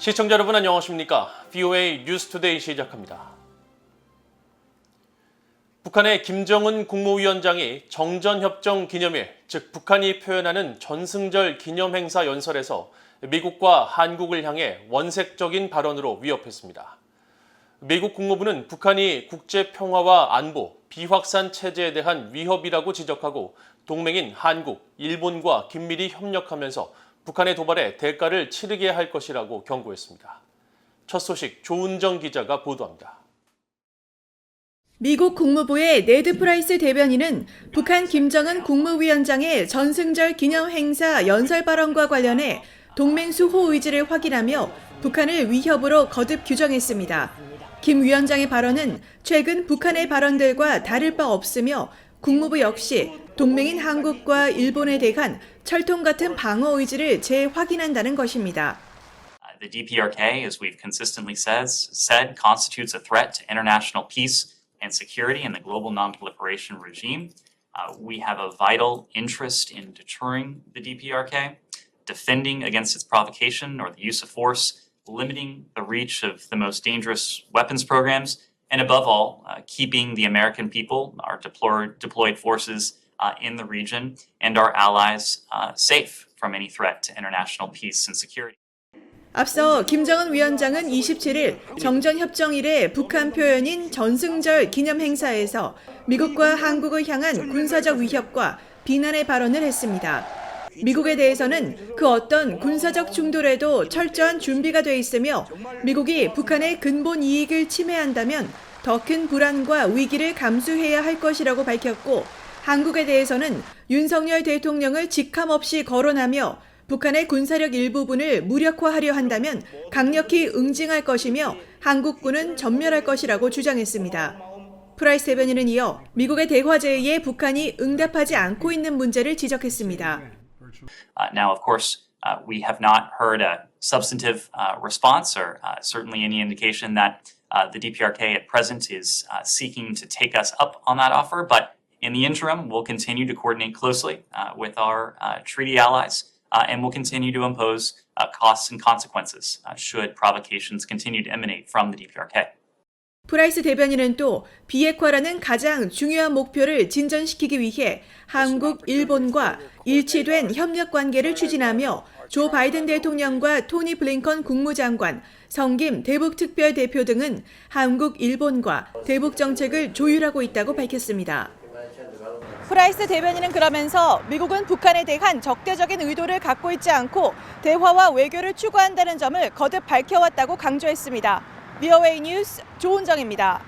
시청자 여러분 안녕하십니까? VOA 뉴스투데이 시작합니다. 북한의 김정은 국무위원장이 정전협정 기념일, 즉 북한이 표현하는 전승절 기념행사 연설에서 미국과 한국을 향해 원색적인 발언으로 위협했습니다. 미국 국무부는 북한이 국제평화와 안보, 비확산 체제에 대한 위협이라고 지적하고 동맹인 한국, 일본과 긴밀히 협력하면서 북한의 도발에 대가를 치르게 할 것이라고 경고했습니다. 첫 소식 조은정 기자가 보도합니다. 미국 국무부의 네드 프라이스 대변인은 북한 김정은 국무위원장의 전승절 기념행사 연설 발언과 관련해 동맹 수호 의지를 확인하며 북한을 위협으로 거듭 규정했습니다. 김 위원장의 발언은 최근 북한의 발언들과 다를 바 없으며 국무부 역시 동맹인 한국과 일본에 대한 철통 같은 방어 의지를 재확인한다는 것입니다. The DPRK, as we've consistently said, constitutes a threat to international peace and security in the global non-proliferation regime. We have a vital interest in deterring the DPRK, defending against its provocation or the use of force, limiting the reach of the most dangerous weapons programs, and above all, keeping the American people, our deployed forces in the region, and our allies safe from any threat to international peace and security. 앞서 김정은 위원장은 27일 정전협정 이래 북한 표현인 전승절 기념행사에서 미국과 한국을 향한 군사적 위협과 비난의 발언을 했습니다. 미국에 대해서는 그 어떤 군사적 충돌에도 철저한 준비가 돼 있으며 미국이 북한의 근본 이익을 침해한다면 더 큰 불안과 위기를 감수해야 할 것이라고 밝혔고 한국에 대해서는 윤석열 대통령을 직함없이 거론하며 북한의 군사력 일부분을 무력화하려 한다면 강력히 응징할 것이며 한국군은 전멸할 것이라고 주장했습니다. 프라이스 대변인은 이어 미국의 대화 제의에 북한이 응답하지 않고 있는 문제를 지적했습니다. Now, of course, we have not heard a substantive response or certainly any indication that the DPRK at present is seeking to take us up on that offer. But in the interim, we'll continue to coordinate closely with our treaty allies. And will continue to impose costs and consequences should provocations continue to emanate from the DPRK. 프라이스 대변인은 또 비핵화라는 가장 중요한 목표를 진전시키기 위해 한국, 일본과 일치된 협력 관계를 추진하며 조 바이든 대통령과 토니 블링컨 국무장관, 성김 대북특별대표 등은 한국, 일본과 대북 정책을 조율하고 있다고 밝혔습니다. 프라이스 대변인은 그러면서 미국은 북한에 대한 적대적인 의도를 갖고 있지 않고 대화와 외교를 추구한다는 점을 거듭 밝혀왔다고 강조했습니다. VOA 뉴스 조은정입니다.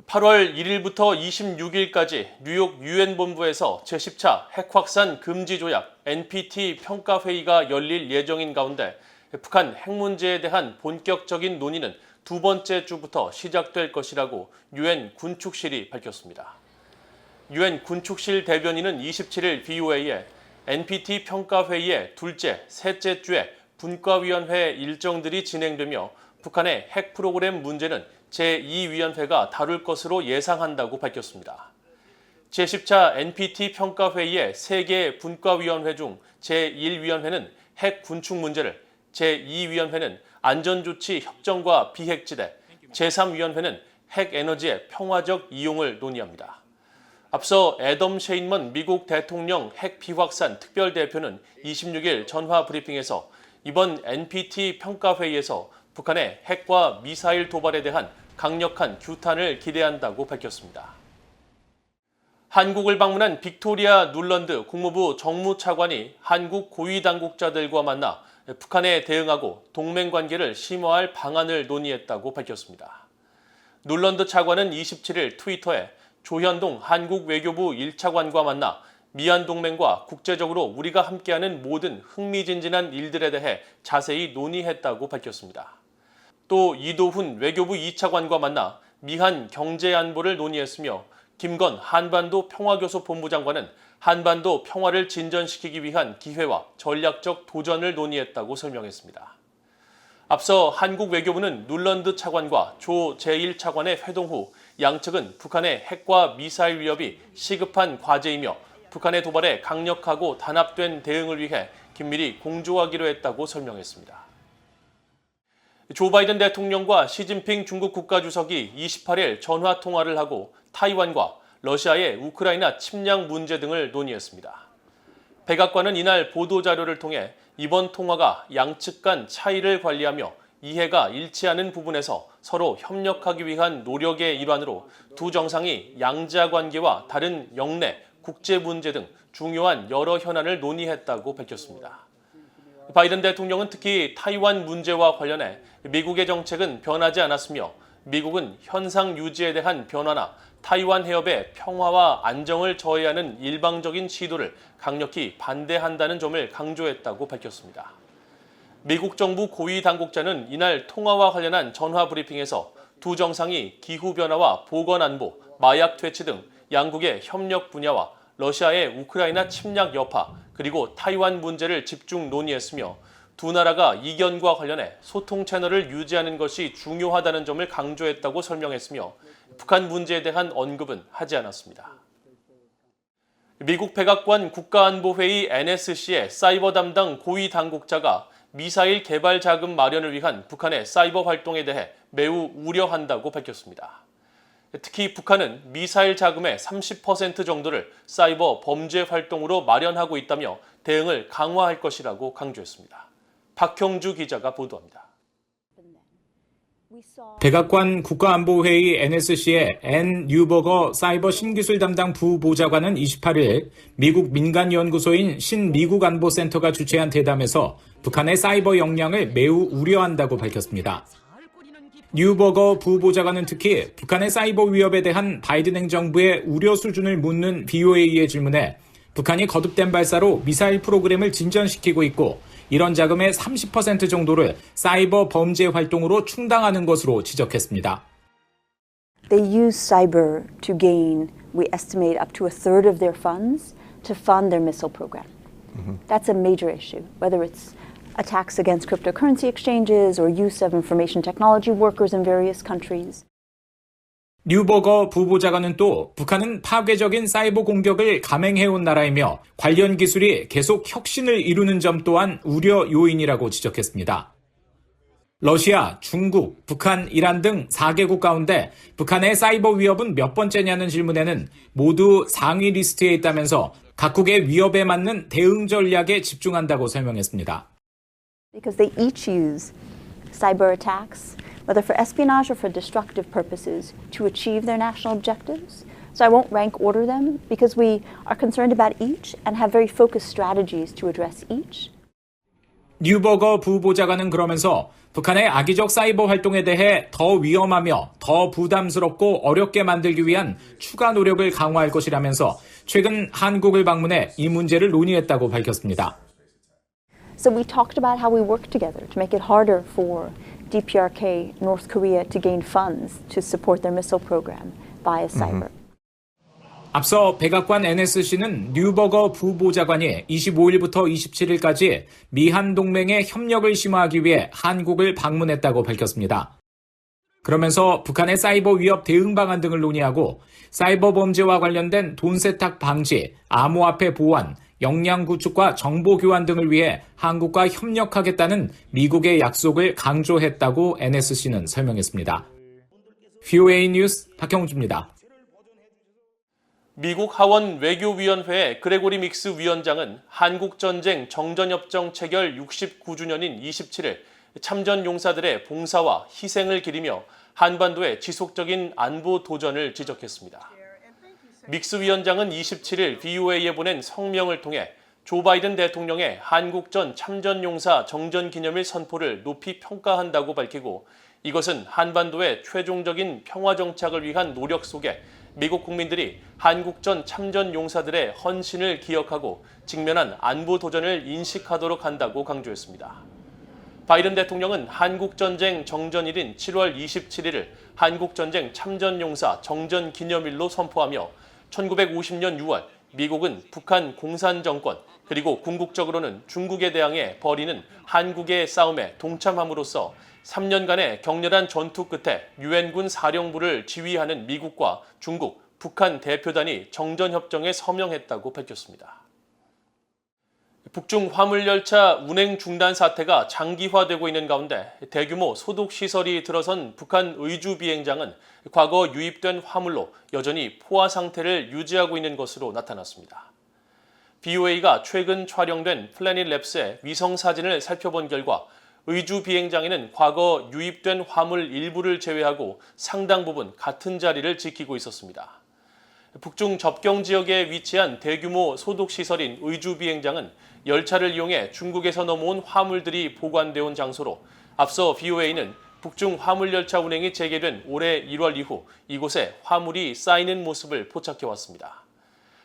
8월 1일부터 26일까지 뉴욕 유엔 본부에서 제10차 핵확산 금지 조약 NPT 평가회의가 열릴 예정인 가운데 북한 핵 문제에 대한 본격적인 논의는 두 번째 주부터 시작될 것이라고 유엔 군축실이 밝혔습니다. 유엔 군축실 대변인은 27일 VOA에 NPT 평가회의의 둘째, 셋째 주에 분과위원회 일정들이 진행되며 북한의 핵 프로그램 문제는 제2위원회가 다룰 것으로 예상한다고 밝혔습니다. 제10차 NPT 평가회의의 3개 분과위원회 중 제1위원회는 핵 군축 문제를, 제2위원회는 안전조치 협정과 비핵지대, 제3위원회는 핵 에너지의 평화적 이용을 논의합니다. 앞서 애덤 셰인먼 미국 대통령 핵 비확산 특별대표는 26일 전화 브리핑에서 이번 NPT 평가회의에서 북한의 핵과 미사일 도발에 대한 강력한 규탄을 기대한다고 밝혔습니다. 한국을 방문한 빅토리아 눌런드 국무부 정무차관이 한국 고위 당국자들과 만나 북한에 대응하고 동맹 관계를 심화할 방안을 논의했다고 밝혔습니다. 눌런드 차관은 27일 트위터에 조현동 한국 외교부 1차관과 만나 미얀 동맹과 국제적으로 우리가 함께하는 모든 흥미진진한 일들에 대해 자세히 논의했다고 밝혔습니다. 또 이도훈 외교부 2차관과 만나 미한 경제 안보를 논의했으며 김건 한반도 평화교섭 본부장관은 한반도 평화를 진전시키기 위한 기회와 전략적 도전을 논의했다고 설명했습니다. 앞서 한국 외교부는 눌런드 차관과 조 제1차관의 회동 후 양측은 북한의 핵과 미사일 위협이 시급한 과제이며 북한의 도발에 강력하고 단합된 대응을 위해 긴밀히 공조하기로 했다고 설명했습니다. 조 바이든 대통령과 시진핑 중국 국가주석이 28일 전화 통화를 하고 타이완과 러시아의 우크라이나 침략 문제 등을 논의했습니다. 백악관은 이날 보도자료를 통해 이번 통화가 양측 간 차이를 관리하며 이해가 일치하는 부분에서 서로 협력하기 위한 노력의 일환으로 두 정상이 양자 관계와 다른 영내, 국제 문제 등 중요한 여러 현안을 논의했다고 밝혔습니다. 바이든 대통령은 특히 타이완 문제와 관련해 미국의 정책은 변하지 않았으며 미국은 현상 유지에 대한 변화나 타이완 해협의 평화와 안정을 저해하는 일방적인 시도를 강력히 반대한다는 점을 강조했다고 밝혔습니다. 미국 정부 고위 당국자는 이날 통화와 관련한 전화 브리핑에서 두 정상이 기후변화와 보건안보, 마약 퇴치 등 양국의 협력 분야와 러시아의 우크라이나 침략 여파, 그리고 타이완 문제를 집중 논의했으며 두 나라가 이견과 관련해 소통 채널을 유지하는 것이 중요하다는 점을 강조했다고 설명했으며 북한 문제에 대한 언급은 하지 않았습니다. 미국 백악관 국가안보회의 NSC의 사이버 담당 고위 당국자가 미사일 개발 자금 마련을 위한 북한의 사이버 활동에 대해 매우 우려한다고 밝혔습니다. 특히 북한은 미사일 자금의 30% 정도를 사이버 범죄 활동으로 마련하고 있다며 대응을 강화할 것이라고 강조했습니다. 박형주 기자가 보도합니다. 백악관 국가안보회의 NSC의 앤 뉴버거 사이버 신기술 담당 부보좌관은 28일 미국 민간연구소인 신미국안보센터가 주최한 대담에서 북한의 사이버 역량을 매우 우려한다고 밝혔습니다. 뉴버거 부보좌관은 특히 북한의 사이버 위협에 대한 바이든 행정부의 우려 수준을 묻는 BOA의 질문에 북한이 거듭된 발사로 미사일 프로그램을 진전시키고 있고 이런 자금의 30% 정도를 사이버 범죄 활동으로 충당하는 것으로 지적했습니다. They use cyber to gain, we estimate, up to a third of their funds to fund their missile program. That's a major issue, whether it's attacks against cryptocurrency exchanges or use of information technology workers in various countries. 뉴버거 부보좌관은 또 북한은 파괴적인 사이버 공격을 감행해온 나라이며 관련 기술이 계속 혁신을 이루는 점 또한 우려 요인이라고 지적했습니다. 러시아, 중국, 북한, 이란 등 4개국 가운데 북한의 사이버 위협은 몇 번째냐는 질문에는 모두 상위 리스트에 있다면서 각국의 위협에 맞는 대응 전략에 집중한다고 설명했습니다. Because they each use cyber attacks, whether for espionage or for destructive purposes, to achieve their national objectives. So I won't rank order them because we are concerned about each and have very focused strategies to address each. 뉴버거 부보좌관은 그러면서 북한의 악의적 사이버 활동에 대해 더 위험하며 더 부담스럽고 어렵게 만들기 위한 추가 노력을 강화할 것이라면서 최근 한국을 방문해 이 문제를 논의했다고 밝혔습니다. So we talked about how we work together to make it harder for DPRK, North Korea, to gain funds to support their missile program via cyber. 앞서 백악관 NSC는 뉴버거 부보좌관이 25일부터 27일까지 미한 동맹의 협력을 심화하기 위해 한국을 방문했다고 밝혔습니다. 그러면서 북한의 사이버 위협 대응 방안 등을 논의하고 사이버 범죄와 관련된 돈 세탁 방지, 암호화폐 보완, 역량 구축과 정보 교환 등을 위해 한국과 협력하겠다는 미국의 약속을 강조했다고 NSC는 설명했습니다. VOA 뉴스 박형주입니다. 미국 하원 외교위원회의 그레고리 믹스 위원장은 한국전쟁 정전협정 체결 69주년인 27일 참전 용사들의 봉사와 희생을 기리며 한반도의 지속적인 안보 도전을 지적했습니다. 믹스 위원장은 27일 VOA에 보낸 성명을 통해 조 바이든 대통령의 한국전 참전용사 정전기념일 선포를 높이 평가한다고 밝히고 이것은 한반도의 최종적인 평화 정착을 위한 노력 속에 미국 국민들이 한국전 참전용사들의 헌신을 기억하고 직면한 안보 도전을 인식하도록 한다고 강조했습니다. 바이든 대통령은 한국전쟁 정전일인 7월 27일을 한국전쟁 참전용사 정전기념일로 선포하며 1950년 6월 미국은 북한 공산정권 그리고 궁극적으로는 중국에 대항해 벌이는 한국의 싸움에 동참함으로써 3년간의 격렬한 전투 끝에 유엔군 사령부를 지휘하는 미국과 중국, 북한 대표단이 정전협정에 서명했다고 밝혔습니다. 북중 화물열차 운행 중단 사태가 장기화되고 있는 가운데 대규모 소독시설이 들어선 북한 의주비행장은 과거 유입된 화물로 여전히 포화 상태를 유지하고 있는 것으로 나타났습니다. BOA가 최근 촬영된 플래닛 랩스의 위성사진을 살펴본 결과 의주비행장에는 과거 유입된 화물 일부를 제외하고 상당 부분 같은 자리를 지키고 있었습니다. 북중 접경 지역에 위치한 대규모 소독시설인 의주비행장은 열차를 이용해 중국에서 넘어온 화물들이 보관되어 온 장소로 앞서 BOA는 북중 화물열차 운행이 재개된 올해 1월 이후 이곳에 화물이 쌓이는 모습을 포착해왔습니다.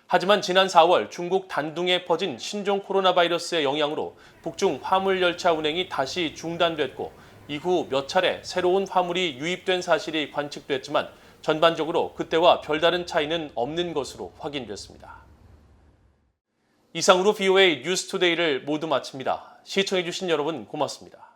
하지만 지난 4월 중국 단둥에 퍼진 신종 코로나 바이러스의 영향으로 북중 화물열차 운행이 다시 중단됐고 이후 몇 차례 새로운 화물이 유입된 사실이 관측됐지만 전반적으로 그때와 별다른 차이는 없는 것으로 확인됐습니다. 이상으로 BOA 뉴스투데이를 모두 마칩니다. 시청해주신 여러분 고맙습니다.